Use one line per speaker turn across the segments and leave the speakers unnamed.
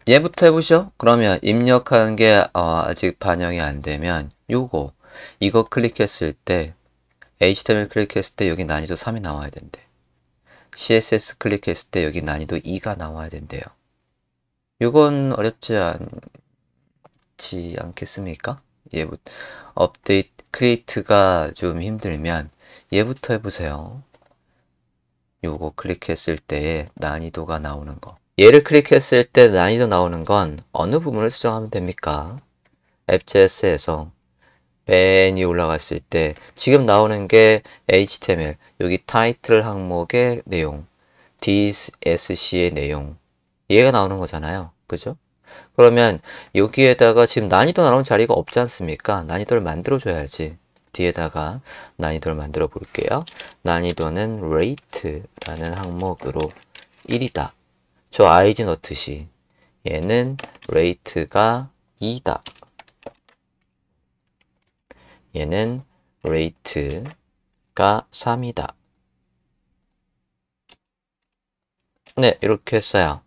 얘부터 해보죠. 그러면 입력하는 게 아직 반영이 안 되면 이거 클릭했을 때 HTML 클릭했을 때 여기 난이도 3이 나와야 된대. CSS 클릭했을 때 여기 난이도 2가 나와야 된대요. 이건 어렵지 않겠습니까? 얘부터 업데이트 크리에이트가 좀 힘들면 얘부터 해보세요. 요거 클릭했을 때 난이도가 나오는 거. 얘를 클릭했을 때 난이도 나오는 건 어느 부분을 수정하면 됩니까? 앱.js에서 맨이 올라갔을 때 지금 나오는 게 HTML, 여기 타이틀 항목의 내용, DSC의 내용, 얘가 나오는 거잖아요. 그죠? 그러면 여기에다가 지금 난이도 나오는 자리가 없지 않습니까? 난이도를 만들어줘야지. 뒤에다가 난이도를 만들어 볼게요. 난이도는 rate라는 항목으로 1이다. 저 ing 넣듯이 얘는 rate가 2다. 얘는 rate가 3이다. 네, 이렇게 했어요.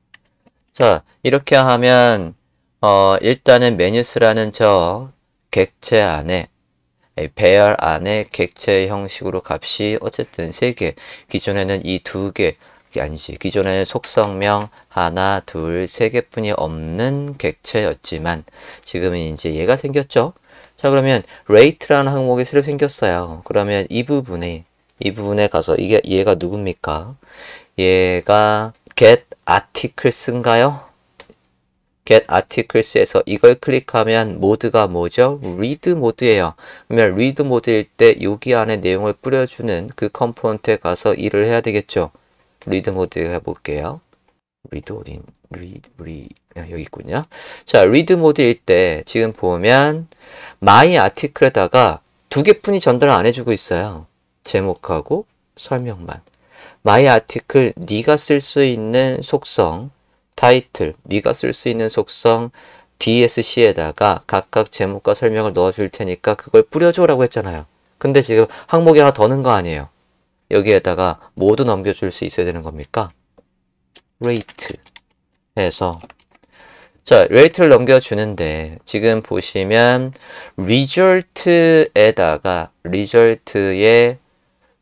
자, 이렇게 하면 일단은 menus라는 저 객체 안에 배열 안에 객체 형식으로 값이 어쨌든 3개. 기존에는 이 2개, 아니지. 기존에는 속성명 하나, 둘, 3개뿐이 없는 객체였지만 지금은 이제 얘가 생겼죠. 자, 그러면 rate라는 항목이 새로 생겼어요. 그러면 이 부분에 가서 얘가 누굽니까? 얘가 get articles인가요? get articles에서 이걸 클릭하면 모드가 뭐죠? read 모드예요. 그러면 read 모드일 때 여기 안에 내용을 뿌려주는 그 컴포넌트에 가서 일을 해야 되겠죠. read 모드 해볼게요. read 어딘? read 여기 있군요. 자, read 모드일 때 지금 보면 my article에다가 2개뿐이 전달을 안 해주고 있어요. 제목하고 설명만. my article 네가 쓸 수 있는 속성 타이틀, 네가 쓸 수 있는 속성 DSC에다가 각각 제목과 설명을 넣어줄 테니까 그걸 뿌려줘라고 했잖아요. 근데 지금 항목이 하나 더 넣은 거 아니에요. 여기에다가 모두 넘겨줄 수 있어야 되는 겁니까? rate 해서 자, rate를 넘겨주는데 지금 보시면 result에다가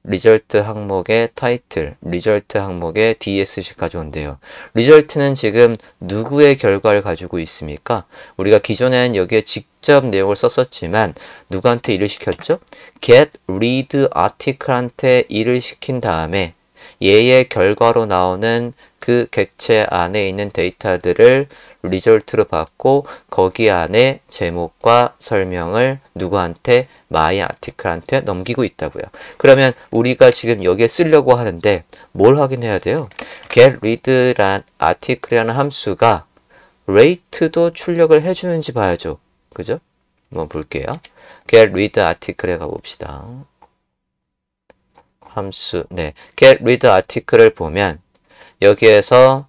리절트 항목의 타이틀, 리절트 항목의 DSC 가져온대요. 리절트는 지금 누구의 결과를 가지고 있습니까? 우리가 기존에는 여기에 직접 내용을 썼었지만 누구한테 일을 시켰죠? get read article한테 일을 시킨 다음에 얘의 결과로 나오는 그 객체 안에 있는 데이터들을 리졸트로 받고 거기 안에 제목과 설명을 누구한테? my article한테 넘기고 있다고요. 그러면 우리가 지금 여기에 쓰려고 하는데 뭘 확인해야 돼요? get read란 article이라는 함수가 rate도 출력을 해주는지 봐야죠. 그죠? 한번 볼게요. get read article에 가봅시다. 함수, 네. get read article을 보면 여기에서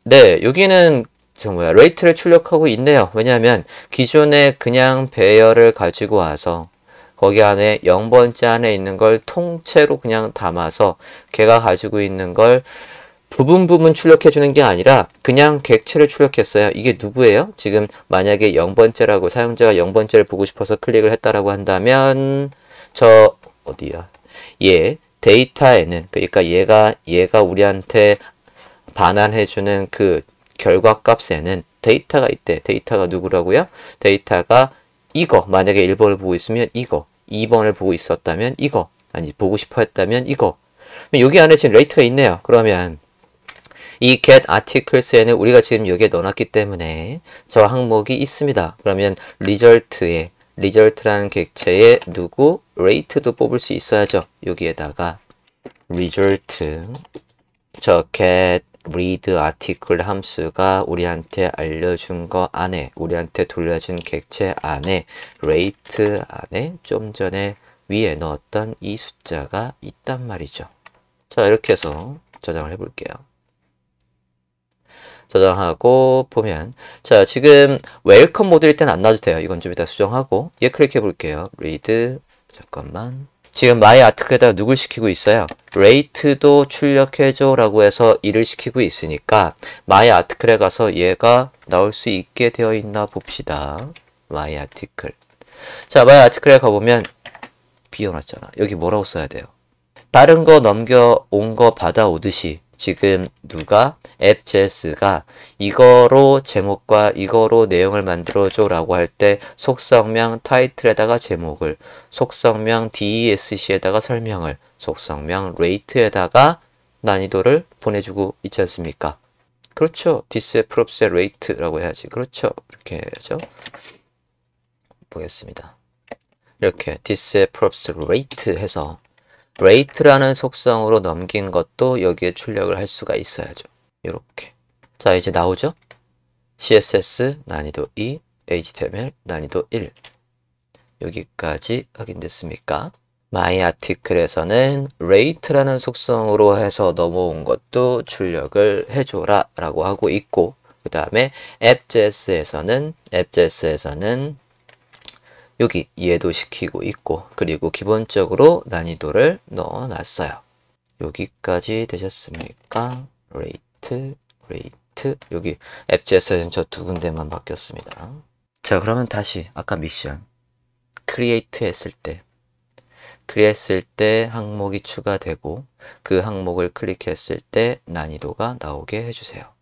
네, 여기는 rate를 출력하고 있네요. 왜냐하면 기존에 그냥 배열을 가지고 와서 거기 안에 0번째 안에 있는 걸 통째로 그냥 담아서 걔가 가지고 있는 걸 부분 출력해 주는 게 아니라 그냥 객체를 출력했어요. 이게 누구예요? 지금 만약에 0번째라고 사용자가 0번째를 보고 싶어서 클릭을 했다라고 한다면 저 어디야? 얘 데이터에는 그러니까 얘가 우리한테 반환해주는 그 결과 값에는 데이터가 있대. 데이터가 누구라고요? 데이터가 이거. 만약에 1번을 보고 있으면 이거. 2번을 보고 있었다면 이거. 아니 보고 싶어 했다면 이거. 여기 안에 지금 레이트가 있네요. 그러면 이 get articles에는 우리가 지금 여기에 넣어놨기 때문에 저 항목이 있습니다. 그러면 result라는 객체에 누구? rate도 뽑을 수 있어야죠. 여기에다가 result 저 get read article 함수가 우리한테 알려준 거 안에 우리한테 돌려준 객체 안에 rate 안에 좀 전에 위에 넣었던 이 숫자가 있단 말이죠. 자, 이렇게 해서 저장을 해볼게요. 저장하고 보면 자, 지금 웰컴 모드일 때는 안 놔도 돼요. 이건 좀 이따 수정하고 얘 클릭해 볼게요. read 잠깐만 지금 my article에다가 누굴 시키고 있어요? rate도 출력해줘 라고 해서 일을 시키고 있으니까 my article에 가서 얘가 나올 수 있게 되어 있나 봅시다. my article. 자, my article에 가보면 비워놨잖아. 여기 뭐라고 써야 돼요? 다른 거 넘겨온 거 받아오듯이 지금 누가 app.js가 이거로 제목과 이거로 내용을 만들어줘 라고 할 때 속성명 타이틀에다가 제목을, 속성명 DESC에다가 설명을, 속성명 rate에다가 난이도를 보내주고 있지 않습니까? 그렇죠. this props rate라고 해야지. 그렇죠. 이렇게 해야죠. 보겠습니다. 이렇게 this props rate 해서 rate라는 속성으로 넘긴 것도 여기에 출력을 할 수가 있어야죠. 이렇게. 자, 이제 나오죠? CSS 난이도 2, HTML 난이도 1. 여기까지 확인됐습니까? myArticle에서는 rate라는 속성으로 해서 넘어온 것도 출력을 해줘라 라고 하고 있고, 그 다음에 app.js에서는 여기 얘도 시키고 있고, 그리고 기본적으로 난이도를 넣어놨어요. 여기까지 되셨습니까? rate, 여기 app.js에는 저 두 군데만 바뀌었습니다. 자, 그러면 다시 아까 미션 create 했을 때 항목이 추가되고 그 항목을 클릭했을 때 난이도가 나오게 해주세요.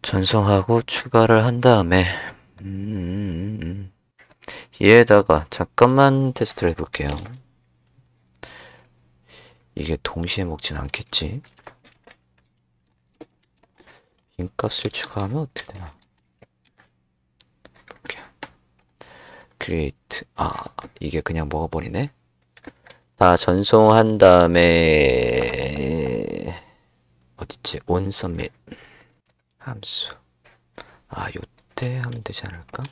전송하고 추가를 한 다음에 얘에다가 잠깐만 테스트를 해볼게요. 이게 동시에 먹진 않겠지? 인값을 추가하면 어떻게 되나? 이렇게 create, 이게 그냥 먹어버리네? 다 전송한 다음에 어딨지? on submit 함수, 요때 하면 되지 않을까?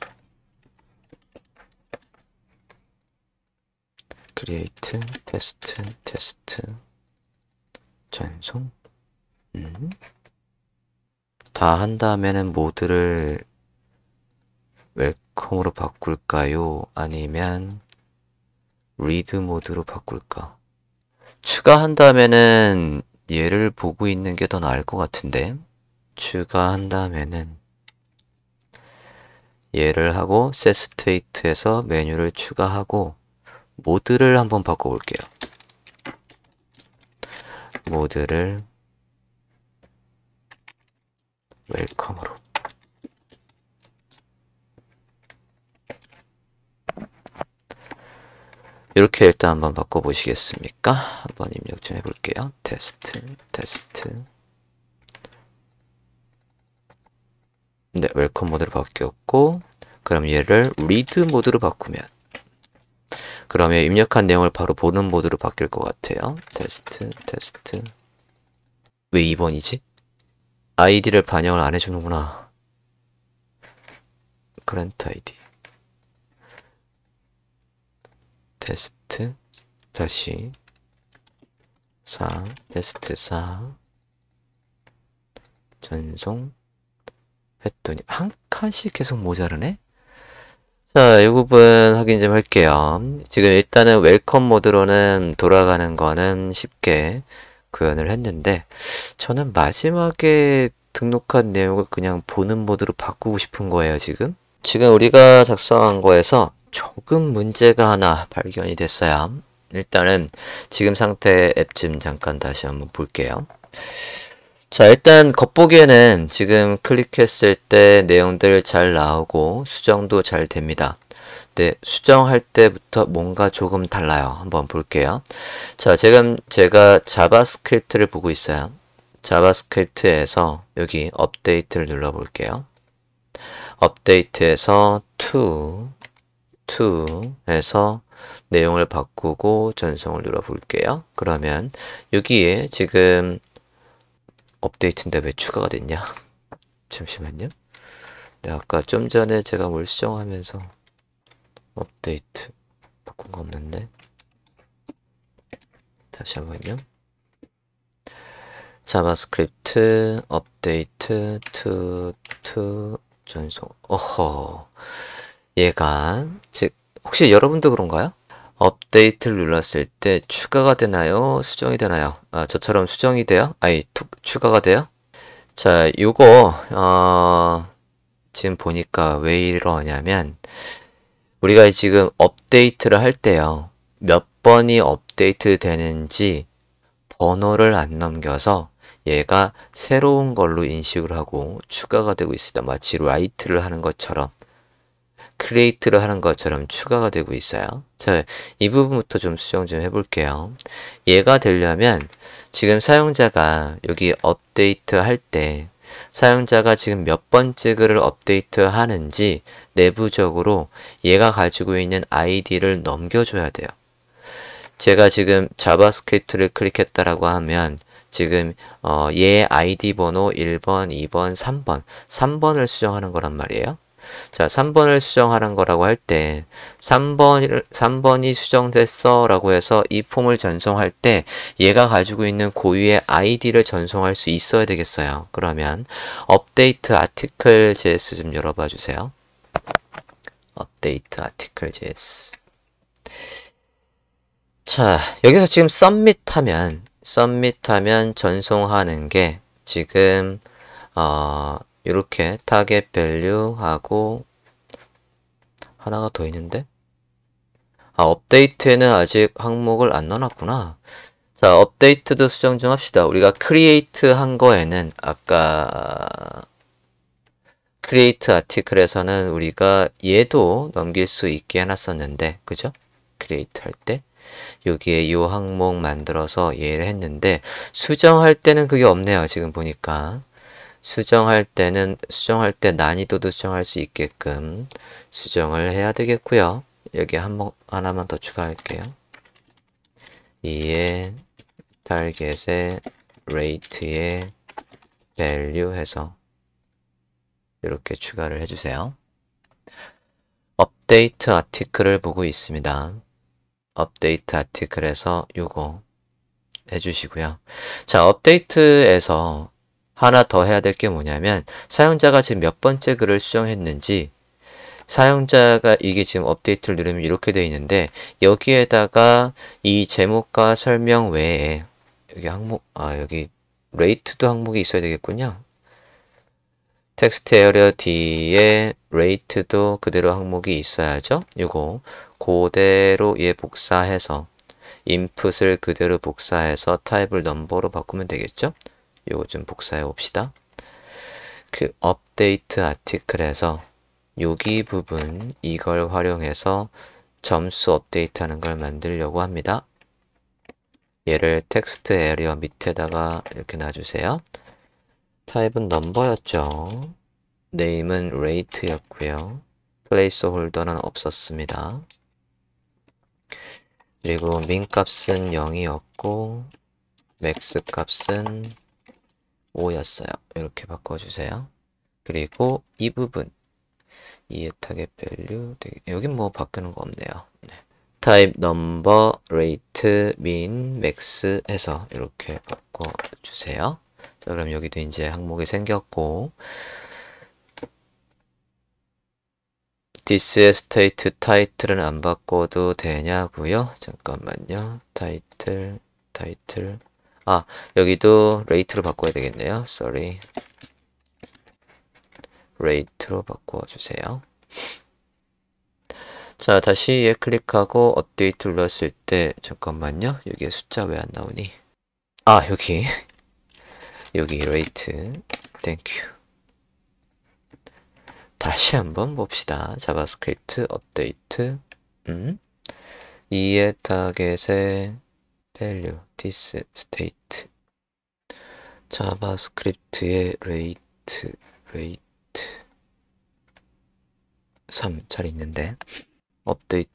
create, 테스트, 전송. 다 한 다음에는 모드를 웰컴으로 바꿀까요? 아니면 리드 모드로 바꿀까? 추가한 다음에는 얘를 보고 있는 게 더 나을 것 같은데, 추가한 다음에는 얘를 하고 set state에서 메뉴를 추가하고 모드를 한번 바꿔볼게요. 모드를 웰컴으로. 이렇게 일단 한번 바꿔보시겠습니까? 한번 입력 좀 해볼게요. 테스트. 네, 웰컴 모드로 바뀌었고, 그럼 얘를 리드 모드로 바꾸면, 그러면 입력한 내용을 바로 보는 모드로 바뀔 것 같아요. 테스트. 왜 2번이지? 아이디를 반영을 안 해주는구나. current ID. 테스트, 다시, 테스트 4, 전송, 했더니, 한 칸씩 계속 모자르네? 자, 이 부분 확인 좀 할게요. 지금 일단은 웰컴 모드로는 돌아가는 거는 쉽게 구현을 했는데, 저는 마지막에 등록한 내용을 그냥 보는 모드로 바꾸고 싶은 거예요, 지금. 지금 우리가 작성한 거에서 조금 문제가 하나 발견이 됐어요. 일단은 지금 상태의 앱 좀 잠깐 다시 한번 볼게요. 자, 일단 겉보기에는 지금 클릭했을 때 내용들 잘 나오고 수정도 잘 됩니다. 근데 수정할 때부터 뭔가 조금 달라요. 한번 볼게요. 자, 지금 제가 자바스크립트를 보고 있어요. 자바스크립트에서 여기 업데이트를 눌러볼게요. 업데이트에서 to에서 내용을 바꾸고 전송을 눌러볼게요. 그러면 여기에 지금 업데이트인데 왜 추가가 됐냐? 잠시만요. 네, 아까 좀 전에 제가 뭘 수정하면서 업데이트 바꾼 거 없는데. 다시 한번요. 자바스크립트 업데이트 to 전송. 어허. 얘가 즉 혹시 여러분도 그런가요? 업데이트를 눌렀을 때 추가가 되나요? 수정이 되나요? 저처럼 수정이 돼요? 추가가 돼요? 자, 요거, 지금 보니까 왜 이러냐면, 우리가 지금 업데이트를 할 때요, 몇 번이 업데이트 되는지 번호를 안 넘겨서 얘가 새로운 걸로 인식을 하고 추가가 되고 있습니다. 마치 라이트를 하는 것처럼, 크리에이트를 하는 것처럼 추가가 되고 있어요. 자, 이 부분부터 좀 수정 좀 해볼게요. 얘가 되려면 지금 사용자가 여기 업데이트 할 때 사용자가 지금 몇 번째 글을 업데이트 하는지 내부적으로 얘가 가지고 있는 아이디를 넘겨줘야 돼요. 제가 지금 자바스크립트를 클릭했다라고 하면 지금 얘 아이디 번호 1번, 2번, 3번, 3번을 수정하는 거란 말이에요. 자, 3번을 수정하는 거라고 할 때 3번이 수정됐어 라고 해서 이 폼을 전송할 때 얘가 가지고 있는 고유의 아이디를 전송할 수 있어야 되겠어요. 그러면 업데이트 아티클 JS 좀 열어봐 주세요. 업데이트 아티클 JS. 자, 여기서 지금 submit하면 전송하는 게 지금 이렇게 타겟 밸류하고 하나가 더 있는데? 업데이트에는 아직 항목을 안 넣어놨구나. 자, 업데이트도 수정 좀 합시다. 우리가 크리에이트 한 거에는 아까 크리에이트 아티클에서는 우리가 얘도 넘길 수 있게 해놨었는데, 그죠? 크리에이트 할 때. 여기에 이 항목 만들어서 얘를 했는데, 수정할 때는 그게 없네요. 지금 보니까. 수정할 때 난이도도 수정할 수 있게끔 수정을 해야 되겠고요. 여기 하나만 더 추가할게요. 이에 타겟의 rate의 value 해서 이렇게 추가를 해주세요. 업데이트 아티클을 보고 있습니다. 업데이트 아티클에서 요거 해주시고요. 자, 업데이트에서 하나 더 해야 될 게 뭐냐면 사용자가 지금 몇 번째 글을 수정했는지 사용자가 이게 지금 업데이트를 누르면 이렇게 되어 있는데 여기에다가 이 제목과 설명 외에 여기 여기 레이트도 항목이 있어야 되겠군요. 텍스트 에리어 뒤에 레이트도 그대로 항목이 있어야죠. 이거 그대로 얘 복사해서 인풋을 그대로 복사해서 타입을 넘버로 바꾸면 되겠죠. 요거 좀 복사해 봅시다. 그 업데이트 아티클에서 여기 부분 이걸 활용해서 점수 업데이트 하는 걸 만들려고 합니다. 얘를 텍스트 에리어 밑에다가 이렇게 놔주세요. 타입은 넘버였죠. 네임은 rate였고요. placeholder는 없었습니다. 그리고 min 값은 0이었고 max 값은 5였어요. 이렇게 바꿔주세요. 그리고 이 부분 이에 타겟 밸류 여긴 뭐 바뀌는 거 없네요. 네. 타입 넘버 레이트 min max 해서 이렇게 바꿔주세요. 자, 그럼 여기도 이제 항목이 생겼고 this의 state title은 안 바꿔도 되냐고요? 잠깐만요. 타이틀 여기도 rate로 바꿔야 되겠네요. sorry. rate로 바꿔주세요. 자, 다시 얘 클릭하고 업데이트 눌렀을 때 잠깐만요. 여기에 숫자 왜 안 나오니? 여기 rate. 땡큐. 다시 한번 봅시다. 자바스크립트 업데이트. 이에 타겟의 value this state. 자바스크립트의 rate 3 잘 있는데 업데이트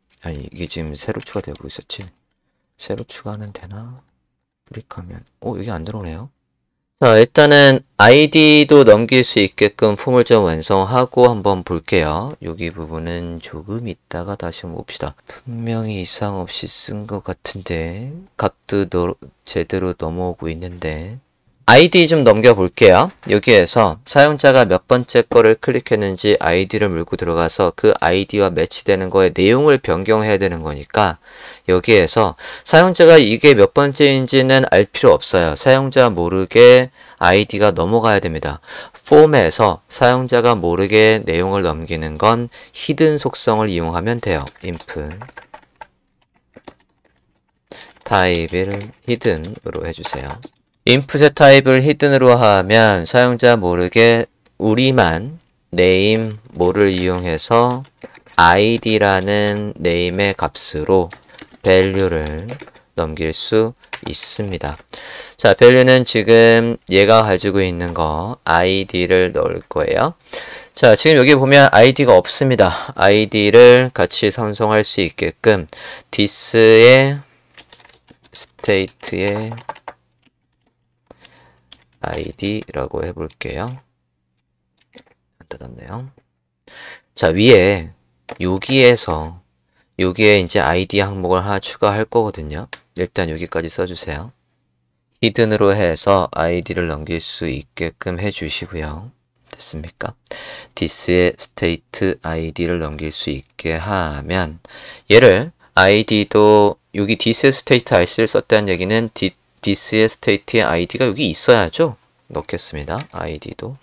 이게 지금 새로 추가되고 있었지. 새로 추가는 되나? 클릭하면 여기 안 들어오네요. 자, 일단은 아이디도 넘길 수 있게끔 폼을 좀 완성하고 한번 볼게요. 여기 부분은 조금 있다가 다시 한번 봅시다. 분명히 이상 없이 쓴 것 같은데 값도 제대로 넘어오고 있는데 아이디 좀 넘겨볼게요. 여기에서 사용자가 몇 번째 거를 클릭했는지 아이디를 물고 들어가서 그 아이디와 매치되는 거에 내용을 변경해야 되는 거니까 여기에서 사용자가 이게 몇 번째인지는 알 필요 없어요. 사용자 모르게 아이디가 넘어가야 됩니다. 폼에서 사용자가 모르게 내용을 넘기는 건 히든 속성을 이용하면 돼요. inf 타입을 히든으로 해주세요. 인풋의 타입을 히든으로 하면 사용자 모르게 우리만 name 뭐를 이용해서 id라는 name의 값으로 value를 넘길 수 있습니다. 자, value는 지금 얘가 가지고 있는 거 id를 넣을 거예요. 자, 지금 여기 보면 id가 없습니다. id를 같이 선송할 수 있게끔 this의 state의 id라고 해볼게요. 안 닫았네요. 자, 위에 여기에 이제 id 항목을 하나 추가할 거거든요. 일단 여기까지 써주세요. 히든으로 해서 id를 넘길 수 있게끔 해주시고요. 됐습니까? this의 state id를 넘길 수 있게 하면 얘를 id도 여기 this의 state id를 썼다는 얘기는 this의 state의 id가 여기 있어야죠. 넣겠습니다. id도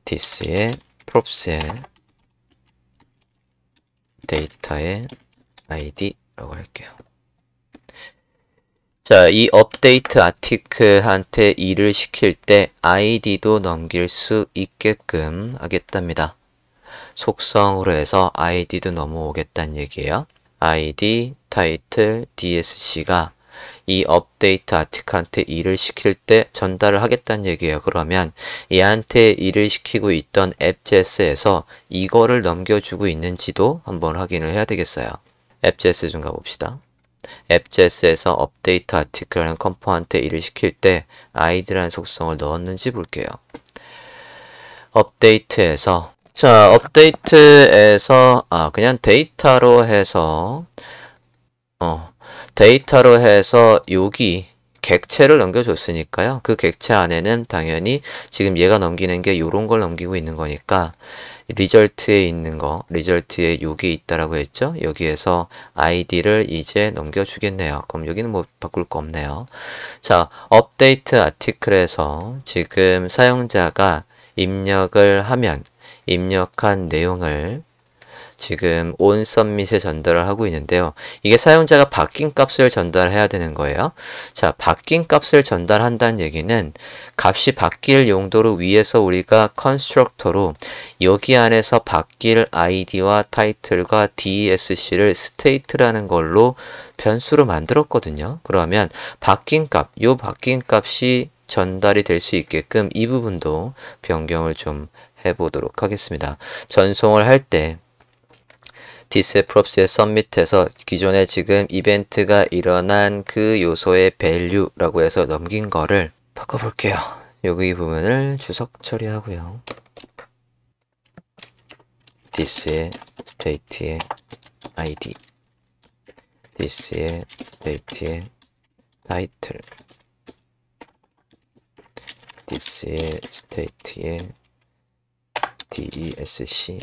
this의 props의 데이터의 id라고 할게요. 자, 이 업데이트 아티클한테 일을 시킬 때 id도 넘길 수 있게끔 하겠답니다. 속성으로 해서 id도 넘어오겠다는 얘기예요. id, 타이틀, dsc가 이 업데이트 아티클한테 일을 시킬 때 전달을 하겠다는 얘기예요. 그러면 얘한테 일을 시키고 있던 app.js에서 이거를 넘겨주고 있는지도 한번 확인을 해야 되겠어요. app.js 좀 가봅시다. app.js에서 업데이트 아티클이라는 컴포넌트한테 일을 시킬 때 id라는 속성을 넣었는지 볼게요. 업데이트에서 그냥 데이터로 해서 여기 객체를 넘겨줬으니까요. 그 객체 안에는 당연히 지금 얘가 넘기는 게 요런 걸 넘기고 있는 거니까 리절트에 있는 거, 리절트에 여기 있다라고 했죠. 여기에서 id를 이제 넘겨주겠네요. 그럼 여기는 뭐 바꿀 거 없네요. 자, 업데이트 아티클에서 지금 사용자가 입력을 하면 입력한 내용을 지금 onSubmit에 전달을 하고 있는데요. 이게 사용자가 바뀐 값을 전달해야 되는 거예요. 자, 바뀐 값을 전달한다는 얘기는 값이 바뀔 용도로 위에서 우리가 constructor로 여기 안에서 바뀔 id와 title과 dsc를 state라는 걸로 변수로 만들었거든요. 그러면 바뀐 값이 전달이 될 수 있게끔 이 부분도 변경을 좀 해보도록 하겠습니다. 전송을 할 때 this의 props의 submit에서 기존에 지금 이벤트가 일어난 그 요소의 value라고 해서 넘긴 거를 바꿔볼게요. 여기 부분을 주석 처리하고요. this의 state의 id, this의 state의 title, this의 state의 DESC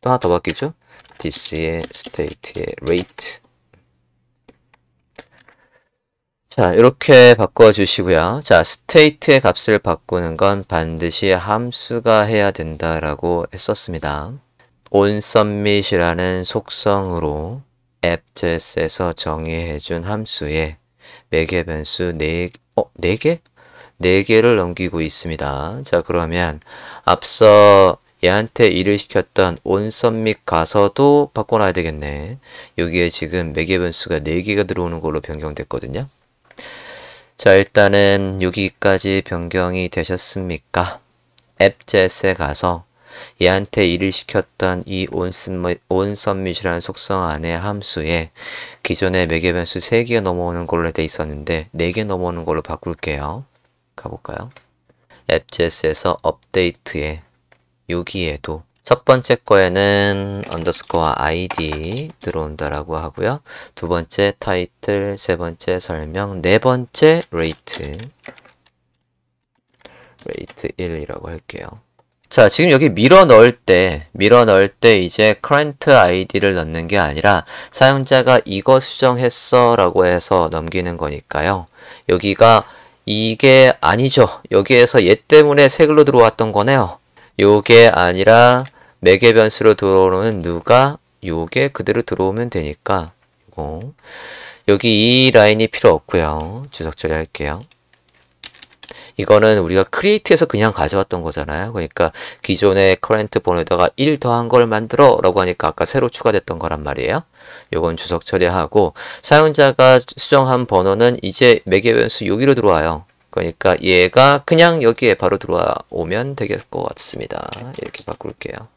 또 하나 더 바뀌죠? this의 state의 rate. 자, 이렇게 바꿔주시고요. 자, state의 값을 바꾸는 건 반드시 함수가 해야 된다라고 했었습니다. onSubmit이라는 속성으로 app.js에서 정의해준 함수에 매개 변수 4개? 4개를 넘기고 있습니다. 자, 그러면 앞서 얘한테 일을 시켰던 onSubmit 가서도 바꿔놔야 되겠네. 여기에 지금 매개 변수가 4개가 들어오는 걸로 변경됐거든요. 자, 일단은 여기까지 변경이 되셨습니까? app.js에 가서 얘한테 일을 시켰던 이 onSubmit이라는 속성 안에 함수에 기존에 매개 변수 3개가 넘어오는 걸로 돼 있었는데 4개 넘어오는 걸로 바꿀게요. 가볼까요? app.js에서 업데이트에 여기에도 첫 번째 거에는 underscore id 들어온다라고 하고요. 두 번째 타이틀, 세 번째 설명, 네 번째 rate 1이라고 할게요. 자, 지금 여기 밀어 넣을 때 이제 current id를 넣는 게 아니라 사용자가 이거 수정했어 라고 해서 넘기는 거니까요. 여기가 이게 아니죠. 여기에서 얘 때문에 새 글로 들어왔던 거네요. 요게 아니라 매개 변수로 들어오는 누가 요게 그대로 들어오면 되니까 요거 여기 이 라인이 필요 없고요. 주석 처리할게요. 이거는 우리가 크리에이트에서 그냥 가져왔던 거잖아요. 그러니까 기존의 current 번호에다가 1 더한 걸 만들어 라고 하니까 아까 새로 추가됐던 거란 말이에요. 요건 주석 처리하고 사용자가 수정한 번호는 이제 매개 변수 여기로 들어와요. 그러니까 얘가 그냥 여기에 바로 들어오면 되겠을 것 같습니다. 이렇게 바꿀게요.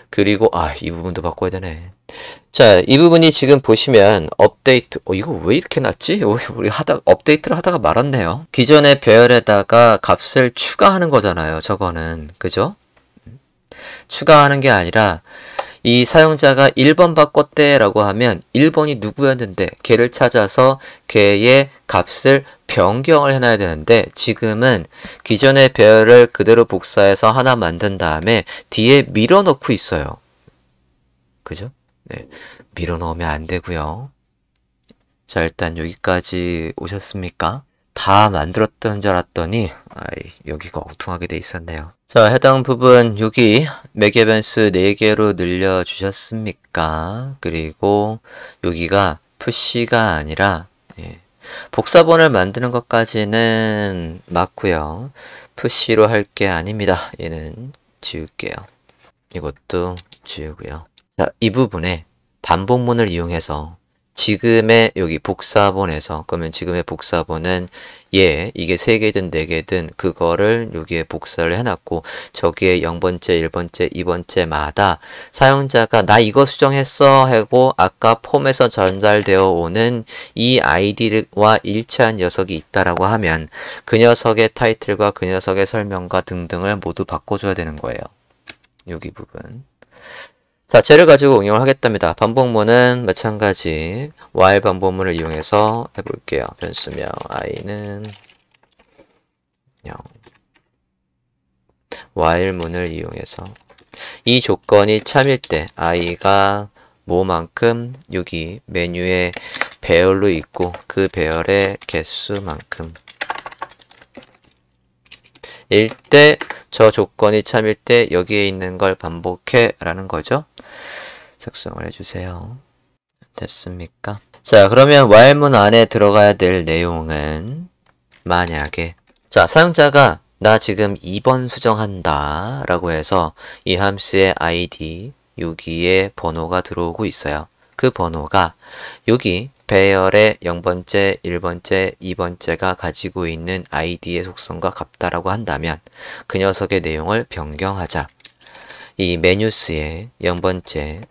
그리고 이 부분도 바꿔야 되네. 자, 이 부분이 지금 보시면 업데이트. 이거 왜 이렇게 났지? 우리 업데이트를 하다가 말았네요. 기존의 배열에다가 값을 추가하는 거잖아요. 저거는. 그죠? 추가하는 게 아니라 이 사용자가 1번 바꿨대 라고 하면 1번이 누구였는데 걔를 찾아서 걔의 값을 변경을 해놔야 되는데 지금은 기존의 배열을 그대로 복사해서 하나 만든 다음에 뒤에 밀어 넣고 있어요. 그죠? 네, 밀어 넣으면 안 되고요. 자, 일단 여기까지 오셨습니까? 다 만들었던 줄 알았더니 여기가 엉뚱하게 돼 있었네요. 자, 해당 부분 여기 매개 변수 4개로 늘려 주셨습니까? 그리고 여기가 푸시가 아니라 복사본을 만드는 것까지는 맞고요. 푸시로 할 게 아닙니다. 얘는 지울게요. 이것도 지우고요. 자, 이 부분에 반복문을 이용해서 지금의 여기 복사본에서 그러면 지금의 복사본은 이게 3개든 4개든 그거를 여기에 복사를 해놨고 저기에 0번째, 1번째, 2번째마다 사용자가 나 이거 수정했어 하고 아까 폼에서 전달되어 오는 이 아이디와 일치한 녀석이 있다라고 하면 그 녀석의 타이틀과 그 녀석의 설명과 등등을 모두 바꿔줘야 되는 거예요. 여기 부분. 자, 쟤를 가지고 응용을 하겠답니다. 반복문은 마찬가지 while 반복문을 이용해서 해볼게요. 변수명 i는 0 while 문을 이용해서 이 조건이 참일 때 i가 뭐만큼 여기 메뉴에 배열로 있고 그 배열의 개수만큼 일 때 저 조건이 참일 때 여기에 있는 걸 반복해 라는 거죠. 작성을 해주세요. 됐습니까? 자, 그러면 while문 안에 들어가야 될 내용은 만약에 자, 사용자가 나 지금 2번 수정한다 라고 해서 이 함수의 id 여기에 번호가 들어오고 있어요. 그 번호가 여기 배열의 0번째, 1번째, 2번째가 가지고 있는 id의 속성과 같다라고 한다면 그 녀석의 내용을 변경하자. 이 메뉴스의 0번째,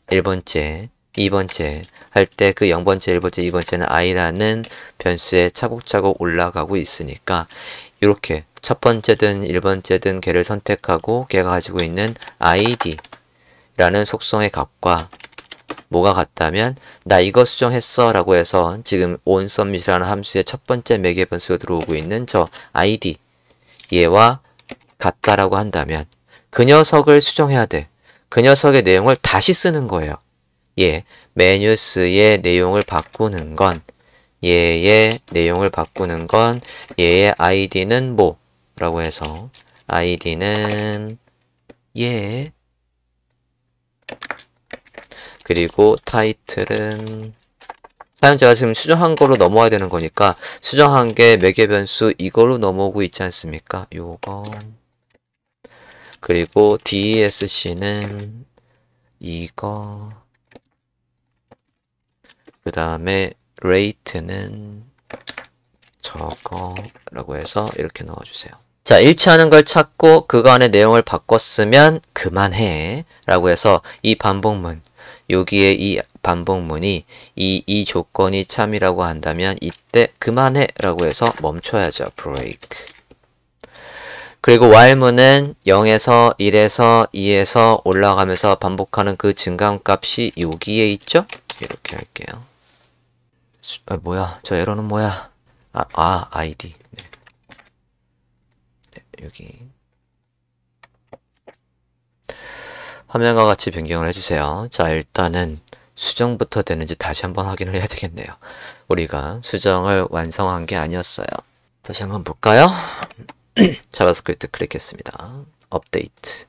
1번째, 2번째 할 때 그 0번째, 1번째, 2번째는 i라는 변수에 차곡차곡 올라가고 있으니까 이렇게 첫 번째든 1번째든 걔를 선택하고 걔가 가지고 있는 id라는 속성의 값과 뭐가 같다면 나 이거 수정했어 라고 해서 지금 onSubmit이라는 함수의 첫 번째 매개 변수가 들어오고 있는 저 id 얘와 같다라고 한다면 그 녀석을 수정해야 돼. 그 녀석의 내용을 다시 쓰는 거예요. 메뉴스의 내용을 바꾸는 건 얘의 내용을 바꾸는 건 얘의 id는 뭐? 라고 해서 id는 얘 그리고 타이틀은 사용자가 지금 수정한 거로 넘어와야 되는 거니까 수정한 게 매개 변수 이걸로 넘어오고 있지 않습니까? 요거 그리고 DESC는 이거 그 다음에 rate는 저거라고 해서 이렇게 넣어주세요. 자, 일치하는 걸 찾고 그거 안에 내용을 바꿨으면 그만해 라고 해서 이 반복문 여기에 이 반복문이 이 조건이 참이라고 한다면 이때 그만해 라고 해서 멈춰야죠. break. 그리고 while문은 0에서 1에서 2에서 올라가면서 반복하는 그 증가값이 여기에 있죠? 이렇게 할게요. 뭐야? 저 에러는 뭐야? ID. 네. 네, 여기. 화면과 같이 변경을 해주세요. 자, 일단은 수정부터 되는지 다시 한번 확인을 해야 되겠네요. 우리가 수정을 완성한 게 아니었어요. 다시 한번 볼까요? 자바스크립트 클릭했습니다. 업데이트.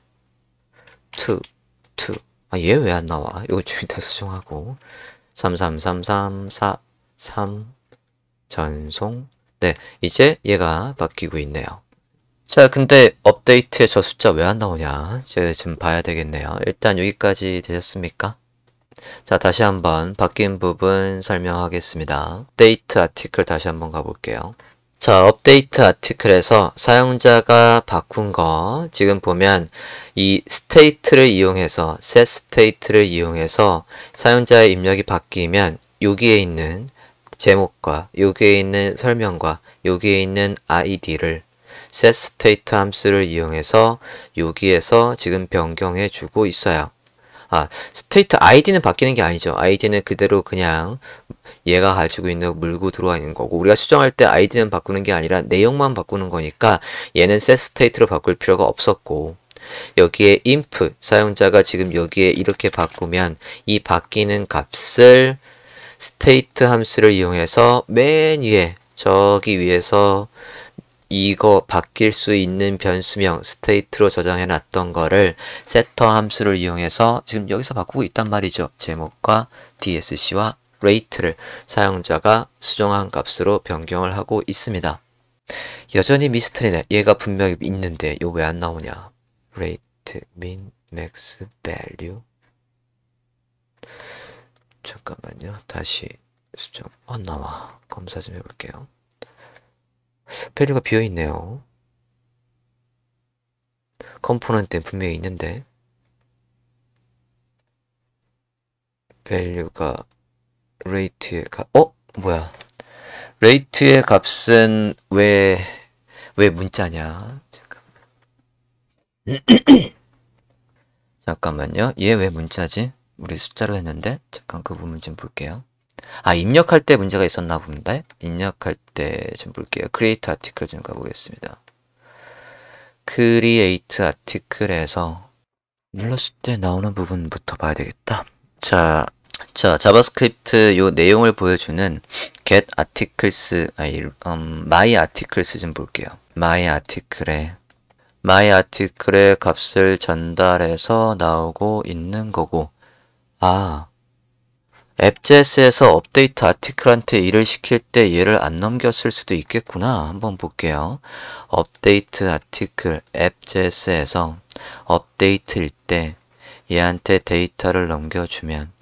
얘 왜 안 나와? 이거 좀 이따 수정하고. 33334 전송. 네, 이제 얘가 바뀌고 있네요. 자, 근데 업데이트에 저 숫자 왜 안 나오냐? 제가 지금 봐야 되겠네요. 일단 여기까지 되셨습니까? 자, 다시 한번 바뀐 부분 설명하겠습니다. 업데이트 아티클 다시 한번 가볼게요. 자, 업데이트 아티클에서 사용자가 바꾼 거 지금 보면 이 스테이트를 이용해서 set state를 이용해서 사용자의 입력이 바뀌면 여기에 있는 제목과 여기에 있는 설명과 여기에 있는 id를 set state 함수를 이용해서 여기에서 지금 변경해 주고 있어요. 스테이트 id는 바뀌는 게 아니죠. id는 그대로 그냥 얘가 가지고 있는 물고 들어와 있는 거고, 우리가 수정할 때 id는 바꾸는 게 아니라 내용만 바꾸는 거니까 얘는 set state로 바꿀 필요가 없었고, 여기에 inf 사용자가 지금 여기에 이렇게 바꾸면 이 바뀌는 값을 state 함수를 이용해서 맨 위에 저기 위에서 이거 바뀔 수 있는 변수명 state로 저장해 놨던 거를 setter 함수를 이용해서 지금 여기서 바꾸고 있단 말이죠. 제목과 dsc와 rate를 사용자가 수정한 값으로 변경을 하고 있습니다. 여전히 미스터리네. 얘가 분명히 있는데 이거 왜 안 나오냐? rate, min, max, value. 잠깐만요. 다시 수정. 안 나와. 검사 좀 해볼게요. 밸류가 비어있네요. 컴포넌트는 분명히 있는데 밸류가 레이트의 값, 뭐야? 레이트의 값은 왜 문자냐? 잠깐만요. 얘 왜 문자지? 우리 숫자로 했는데 잠깐 그 부분 좀 볼게요. 입력할 때 문제가 있었나 본데? 입력할 때 좀 볼게요. create article 좀 가보겠습니다. create article에서 눌렀을 때 나오는 부분부터 봐야 되겠다. 자, 자바스크립트 요 내용을 보여주는 get articles, my articles 좀 볼게요. my article의 값을 전달해서 나오고 있는 거고, 앱.js에서 업데이트 아티클한테 일을 시킬 때 얘를 안 넘겼을 수도 있겠구나. 한번 볼게요. 업데이트 아티클 앱.js에서 업데이트일 때 얘한테 데이터를 넘겨주면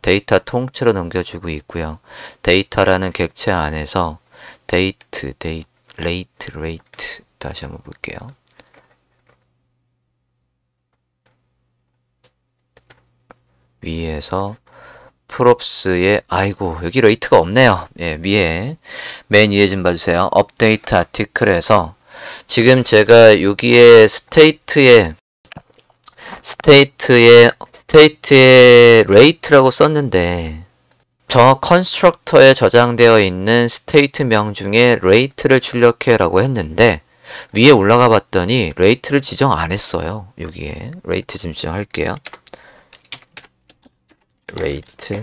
데이터 통째로 넘겨주고 있고요. 데이터라는 객체 안에서 레이트 다시 한번 볼게요. 위에서 프롭스에 여기 레이트가 없네요. 예, 맨 위에 좀 봐주세요. 업데이트 아티클에서 지금 제가 여기에 스테이트에 레이트라고 썼는데 저 컨스트럭터에 저장되어 있는 스테이트명 중에 레이트를 출력해 라고 했는데 위에 올라가 봤더니 레이트를 지정 안 했어요. 여기에 레이트 좀 지정할게요. rate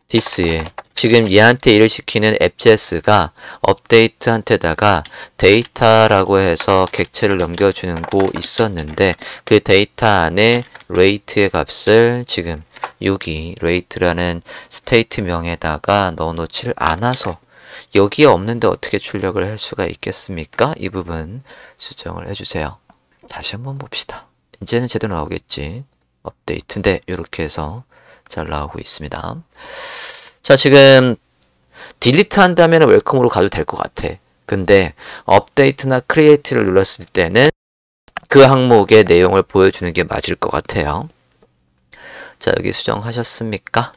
this에 지금 얘한테 일을 시키는 앱.js가 업데이트한테다가 데이터라고 해서 객체를 넘겨주는 거 있었는데 그 데이터 안에 rate의 값을 지금 여기 rate라는 스테이트명에다가 넣어놓지를 않아서 여기에 없는데 어떻게 출력을 할 수가 있겠습니까? 이 부분 수정을 해주세요. 다시 한번 봅시다. 이제는 제대로 나오겠지. 업데이트인데 이렇게 해서 잘 나오고 있습니다. 자, 지금 딜리트 한다면 웰컴으로 가도 될 것 같아. 근데 업데이트나 크리에이트를 눌렀을 때는 그 항목의 내용을 보여주는 게 맞을 것 같아요. 자, 여기 수정하셨습니까?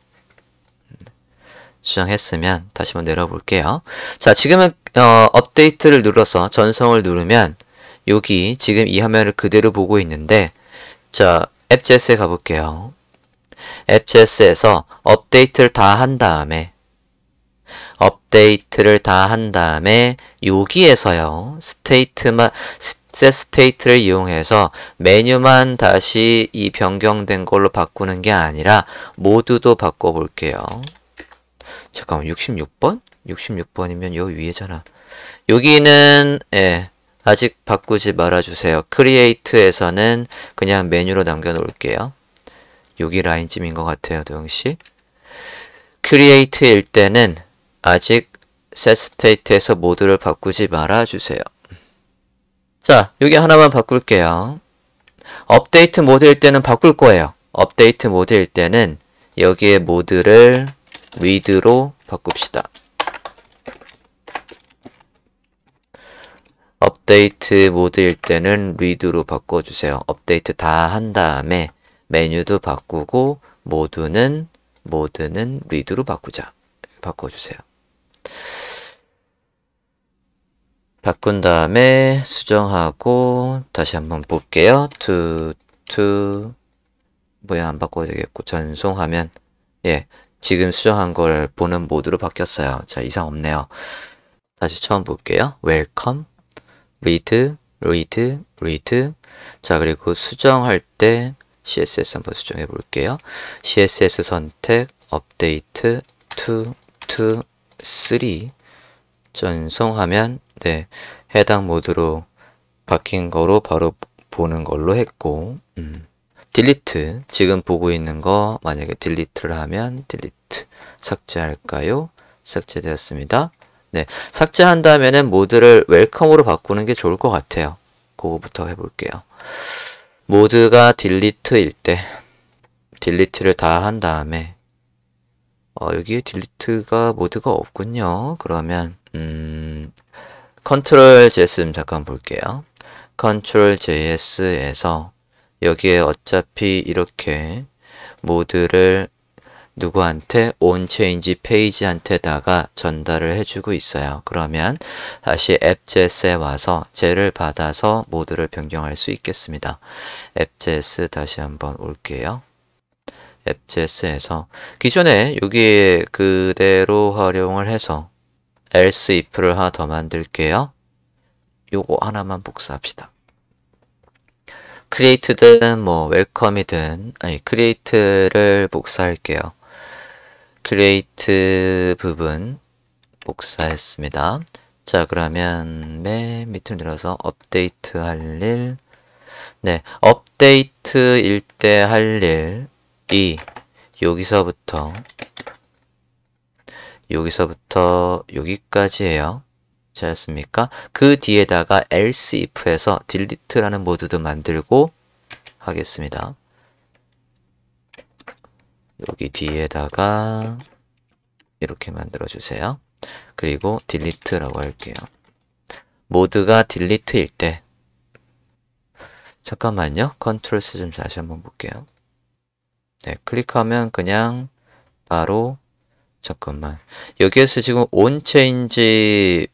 수정했으면 다시 한번 내려볼게요. 자, 지금은 업데이트를 눌러서 전송을 누르면 여기 지금 이 화면을 그대로 보고 있는데, 자, 앱.js에 가볼게요. 앱.js에서 업데이트를 다 한 다음에 여기에서요, set state를 이용해서 메뉴만 다시 이 변경된 걸로 바꾸는 게 아니라 모두도 바꿔볼게요. 잠깐만, 66번? 66번이면 여기 위에잖아. 여기는 아직 바꾸지 말아주세요. 크리에이트에서는 그냥 메뉴로 남겨놓을게요. 여기 라인쯤인 것 같아요, 도영씨. 크리에이트일 때는 아직 set state에서 모드를 바꾸지 말아주세요. 자, 여기 하나만 바꿀게요. 업데이트 모드일 때는 바꿀 거예요. 업데이트 모드일 때는 여기에 모드를 read로 바꿉시다. 업데이트 모드일 때는 read로 바꿔주세요. 업데이트 다 한 다음에 메뉴도 바꾸고 모드는 read로 바꿔주세요. 바꾼 다음에 수정하고 다시 한번 볼게요. 뭐야, 안 바꿔도 되겠고 전송하면 지금 수정한 걸 보는 모드로 바뀌었어요. 자, 이상 없네요. 다시 처음 볼게요. welcome, read. 자, 그리고 수정할 때 CSS 한번 수정해 볼게요. CSS 선택, 업데이트 3 전송하면 해당 모드로 바뀐 거로 바로 보는 걸로 했고, 딜리트, 지금 보고 있는 거 만약에 딜리트를 하면 딜리트, 삭제할까요? 삭제되었습니다. 삭제한다면은 모드를 웰컴으로 바꾸는 게 좋을 것 같아요. 그거부터 해볼게요. 모드가 딜리트일 때 딜리트를 다 한 다음에 여기에 딜리트가 모드가 없군요. 그러면 컨트롤 JS 좀 잠깐 볼게요. 컨트롤 JS에서 여기에 어차피 이렇게 모드를 누구한테 onChange 페이지한테다가 전달을 해주고 있어요. 그러면 다시 앱.js에 와서 쟤를 받아서 모드를 변경할 수 있겠습니다. 앱.js 다시 한번 올게요. 앱.js에서 기존에 여기에 그대로 활용을 해서 else if를 하나 더 만들게요. 요거 하나만 복사합시다. create든 뭐 welcome이든, 아니 create를 복사할게요. create 부분 복사했습니다. 자, 그러면 맨 밑으로 내려서 업데이트 할 일, 업데이트일 때 할 일이 여기서부터 여기까지예요. 잘했습니까? 그 뒤에다가 else if에서 delete라는 모드도 만들고 하겠습니다. 여기 뒤에다가 이렇게 만들어 주세요. 그리고 delete라고 할게요. 모드가 delete일 때, 잠깐만요. 컨트롤 C 좀 다시 한번 볼게요. 클릭하면 그냥 바로, 잠깐만, 여기에서 지금 onChange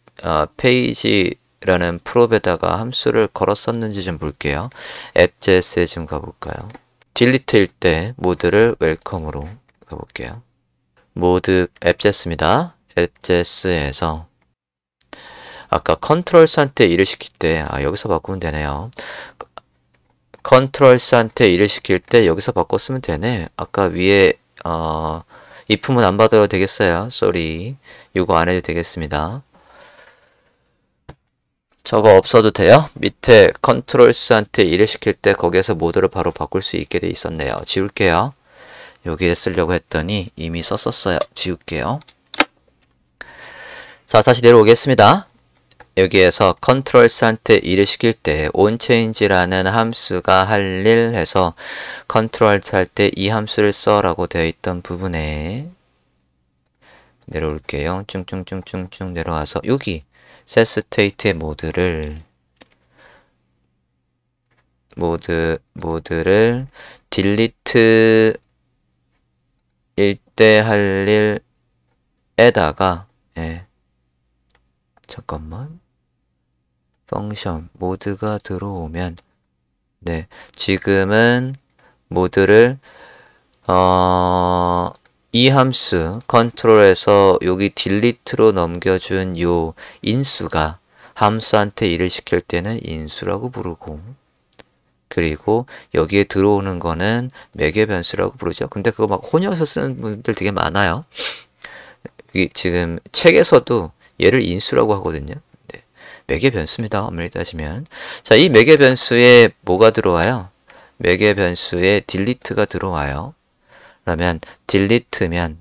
페이지라는 프롭에다가 함수를 걸었었는지 좀 볼게요. 앱.js에 좀 가볼까요? 딜리트일 때 모드를 웰컴으로 가볼게요. 모드 앱.js입니다. 앱.js에서 아까 컨트롤스한테 일을 시킬 때, 여기서 바꾸면 되네요. 컨트롤스한테 일을 시킬 때 여기서 바꿨으면 되네. 아까 위에 if문 안 받아도 되겠어요. 쏘리. 이거 안 해도 되겠습니다. 저거 없어도 돼요? 밑에 컨트롤스한테 일을 시킬 때 거기에서 모드를 바로 바꿀 수 있게 돼 있었네요. 지울게요. 여기에 쓰려고 했더니 이미 썼었어요. 지울게요. 자, 다시 내려오겠습니다. 여기에서 컨트롤스한테 일을 시킬 때 onChange라는 함수가 할 일 해서 컨트롤 할 때 이 함수를 써라고 되어 있던 부분에 내려올게요. 쭉쭉쭉쭉쭉 내려와서 여기 set state의 모드를 delete 일 때 할 일에다가 잠깐만, 펑션 모드가 들어오면 네, 지금은 모드를 이 함수 컨트롤에서 여기 딜리트로 넘겨준 요 인수가 함수한테 일을 시킬 때는 인수라고 부르고 그리고 여기에 들어오는 거는 매개 변수라고 부르죠. 근데 그거 막 혼용해서 쓰는 분들 되게 많아요. 여기 지금 책에서도 얘를 인수라고 하거든요. 네. 매개 변수입니다. 엄밀히 따지면. 자, 이 매개 변수에 뭐가 들어와요? 매개 변수에 딜리트가 들어와요. 그러면 딜리트면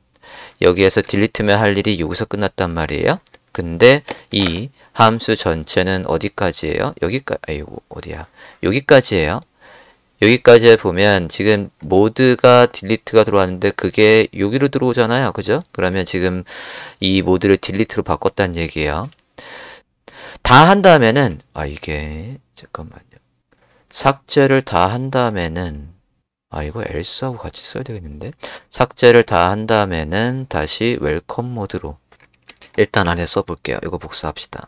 여기에서 딜리트면 할 일이 여기서 끝났단 말이에요. 근데 이 함수 전체는 어디까지예요? 여기까지, 아이고, 어디야? 여기까지예요. 여기까지 보면 지금 모드가 딜리트가 들어왔는데 그게 여기로 들어오잖아요. 그죠? 그러면 지금 이 모드를 딜리트로 바꿨다는 얘기예요. 다 한 다음에는, 이게, 잠깐만요. 삭제를 다 한 다음에는, 이거 else하고 같이 써야 되겠는데? 삭제를 다 한 다음에는 다시 웰컴 모드로 일단 안에 써볼게요. 이거 복사합시다.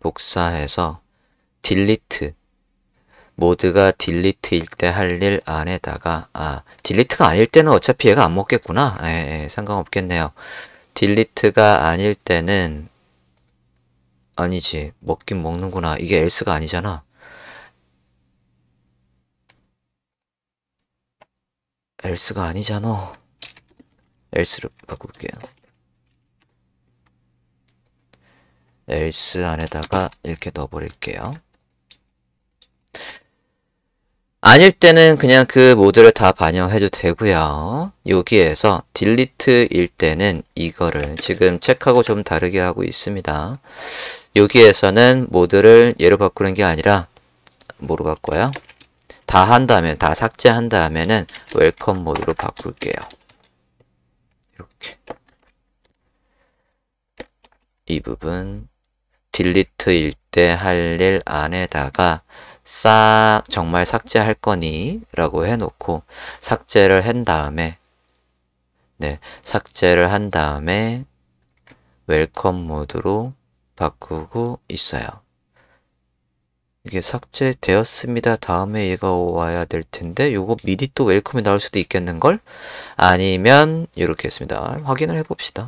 복사해서 딜리트 모드가 딜리트일 때 할 일 안에다가 딜리트가 아닐 때는 어차피 얘가 안 먹겠구나. 상관없겠네요. 딜리트가 아닐 때는 아니지. 먹긴 먹는구나. 이게 else가 아니잖아. else가 아니잖아. else로 바꿀게요. else 안에다가 이렇게 넣어버릴게요. 아닐 때는 그냥 그 모드를 다 반영해도 되고요. 여기에서 딜리트일 때는 이거를 지금 책하고 좀 다르게 하고 있습니다. 여기에서는 모드를 얘로 바꾸는 게 아니라 뭐로 바꿔요? 다 한 다음에 다 삭제한 다음에는 웰컴 모드로 바꿀게요. 이렇게 이 부분 딜리트일 때 할 일 안에다가 싹 정말 삭제할 거니? 라고 해놓고 삭제를 한 다음에 삭제를 한 다음에 웰컴 모드로 바꾸고 있어요. 이게 삭제되었습니다. 다음에 얘가 와야 될 텐데 요거 미리 또 웰컴이 나올 수도 있겠는걸? 아니면 이렇게 했습니다. 확인을 해봅시다.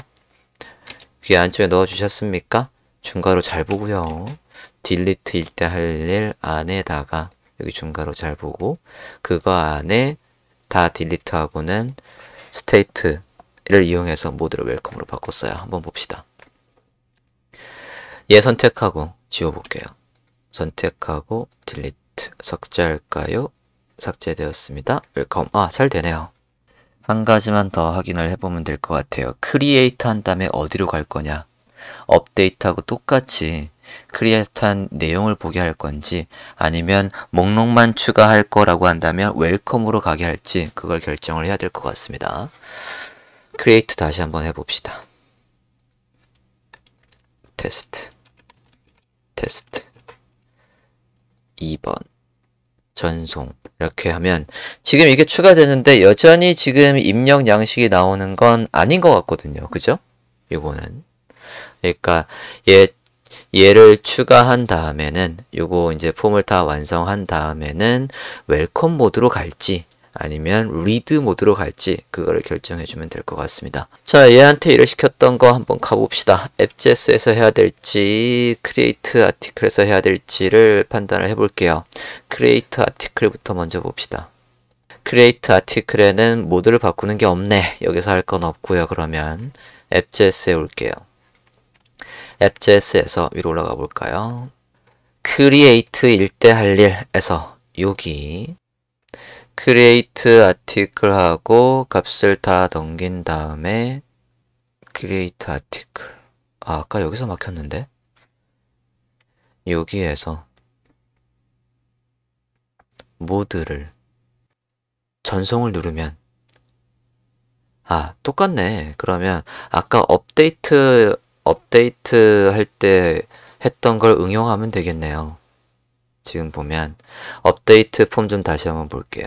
여기 안쪽에 넣어주셨습니까? 중괄호 잘 보고요. 딜리트일 때 할 일 안에다가 여기 중괄호 잘 보고 그거 안에 다 딜리트하고는 스테이트를 이용해서 모드를 웰컴으로 바꿨어요. 한번 봅시다. 얘 선택하고 지워볼게요. 선택하고 딜리트 삭제할까요? 삭제되었습니다. 웰컴. 잘 되네요. 한 가지만 더 확인을 해보면 될 것 같아요. 크리에이트 한 다음에 어디로 갈 거냐? 업데이트하고 똑같이 크리에이트한 내용을 보게 할 건지 아니면 목록만 추가할 거라고 한다면 웰컴으로 가게 할지 그걸 결정을 해야 될 것 같습니다. 크리에이트 다시 한번 해봅시다. 테스트 2번 전송 이렇게 하면 지금 이게 추가되는데 여전히 지금 입력 양식이 나오는 건 아닌 것 같거든요. 그죠? 이거는 그러니까 얘를 추가한 다음에는 요거 이제 폼을 다 완성한 다음에는 웰컴 모드로 갈지 아니면 리드 모드로 갈지 그거를 결정해 주면 될 것 같습니다. 자, 얘한테 일을 시켰던 거 한번 가봅시다. 앱제스에서 해야 될지 크리에이트 아티클에서 해야 될지를 판단을 해볼게요. 크리에이트 아티클부터 먼저 봅시다. 크리에이트 아티클에는 모드를 바꾸는 게 없네. 여기서 할 건 없고요. 그러면 앱제스에 올게요. 앱제스에서 위로 올라가 볼까요? 크리에이트일 때 할 일에서 여기 크리에이트 아티클하고 값을 다 넘긴 다음에 크리에이트 아티클 아까 여기서 막혔는데 여기에서 모드를 전송을 누르면 똑같네. 그러면 아까 업데이트 할 때 했던 걸 응용하면 되겠네요. 지금 보면 업데이트 폼 좀 다시 한번 볼게요.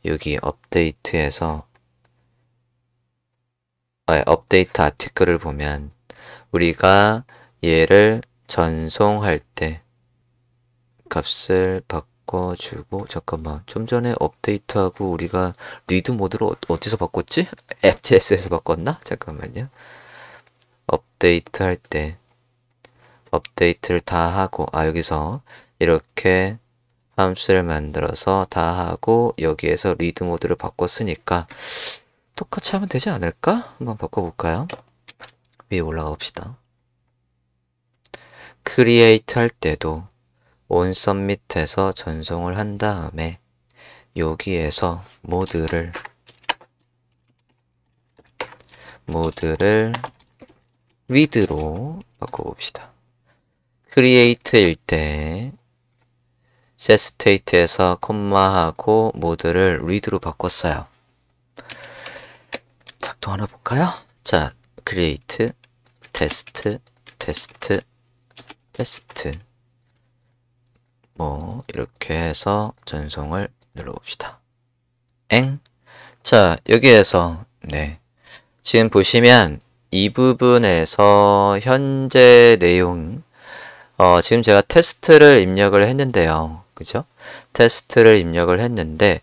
여기 업데이트에서 업데이트 아티클을 보면 우리가 얘를 전송할 때 값을 바꿔주고, 잠깐만, 좀 전에 업데이트하고 우리가 리드 모드로 어디서 바꿨지? 앱.js에서 바꿨나? 잠깐만요. 업데이트 할 때 업데이트를 다 하고, 여기서 이렇게 함수를 만들어서 다 하고 여기에서 리드 모드를 바꿨으니까 똑같이 하면 되지 않을까? 한번 바꿔볼까요? 위에 올라가 봅시다. 크리에이트 할 때도 on submit에서 전송을 한 다음에 여기에서 모드를 read로 바꿔봅시다. create일 때 set state에서 콤마하고 모드를 read로 바꿨어요. 작동하나 볼까요? 자, create, test, 뭐 이렇게 해서 전송을 눌러봅시다. 자, 여기에서 지금 보시면 이 부분에서 현재 내용 지금 제가 테스트를 입력을 했는데요. 그죠? 테스트를 입력을 했는데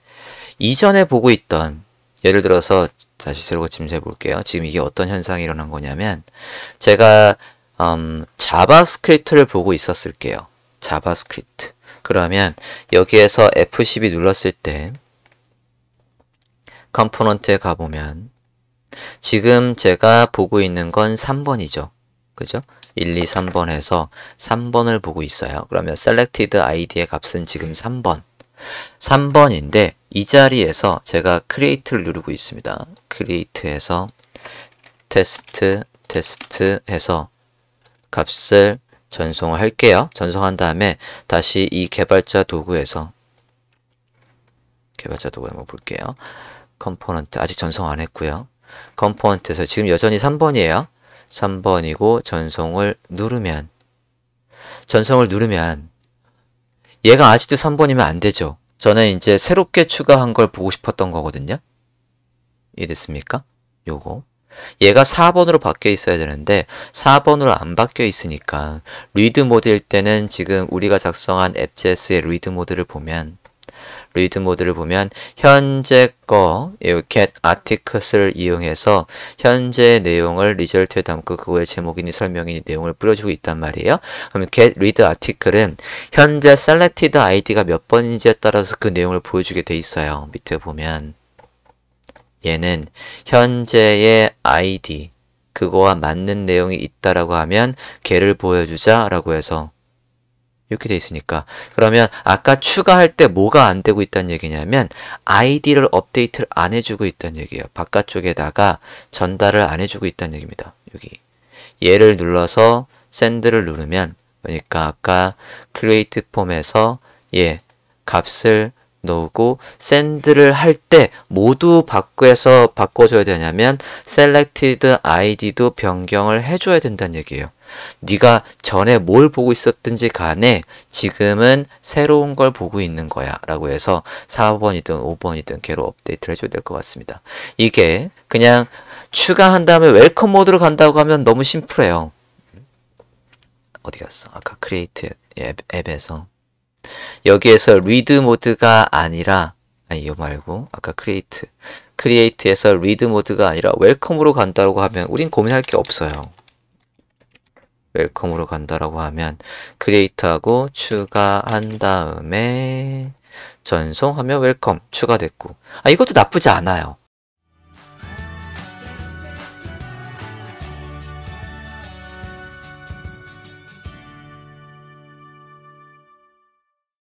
이전에 보고 있던, 예를 들어서 다시 새로 짐작해 볼게요. 지금 이게 어떤 현상이 일어난 거냐면 제가 자바스크립트를 보고 있었을게요. 자바스크립트. 그러면 여기에서 F12 눌렀을 때 컴포넌트에 가보면 지금 제가 보고 있는 건 3번이죠. 그죠? 1, 2, 3번에서 3번을 보고 있어요. 그러면 selected id의 값은 지금 3번인데 이 자리에서 제가 create를 누르고 있습니다. create에서 test 해서 값을 전송을 할게요. 전송한 다음에 다시 이 개발자 도구에서 한번 볼게요. 컴포넌트 아직 전송 안 했고요. 컴포넌트에서 지금 여전히 3번이에요. 3번이고 전송을 누르면 얘가 아직도 3번이면 안 되죠. 저는 이제 새롭게 추가한 걸 보고 싶었던 거거든요. 이해됐습니까? 요거. 얘가 4번으로 바뀌어 있어야 되는데 4번으로 안 바뀌어 있으니까 리드 모드일 때는 지금 우리가 작성한 앱.js의 리드 모드를 보면 현재 거 get articles를 이용해서 현재 내용을 리절트에 담고 그거의 제목이니 설명이니 내용을 뿌려주고 있단 말이에요. 그럼 get read article은 현재 selected id가 몇 번인지에 따라서 그 내용을 보여주게 돼 있어요. 밑에 보면 얘는 현재의 id 그거와 맞는 내용이 있다라고 하면 걔를 보여주자 라고 해서 이렇게 돼 있으니까, 그러면 아까 추가할 때 뭐가 안 되고 있다는 얘기냐면 id를 업데이트를 안 해주고 있다는 얘기예요. 바깥쪽에다가 전달을 안 해주고 있다는 얘기입니다. 여기 얘를 눌러서 send를 누르면, 그러니까 아까 create 폼에서 값을 넣고 send를 할 때 모두 바꿔줘야 되냐면 selected id도 변경을 해줘야 된다는 얘기예요. 네가 전에 뭘 보고 있었든지 간에 지금은 새로운 걸 보고 있는 거야 라고 해서 4번이든 5번이든 걔로 업데이트를 해줘야 될 것 같습니다. 이게 그냥 추가한 다음에 웰컴 모드로 간다고 하면 너무 심플해요. 어디 갔어? 아까 크리에이트 앱에서 여기에서 리드 모드가 아니라, 이거 말고 아까 크리에이트에서 리드 모드가 아니라 웰컴으로 간다고 하면 우린 고민할 게 없어요. 웰컴으로 간다라고 하면 크리에이트하고 추가한 다음에 전송하면 웰컴 추가됐고, 이것도 나쁘지 않아요.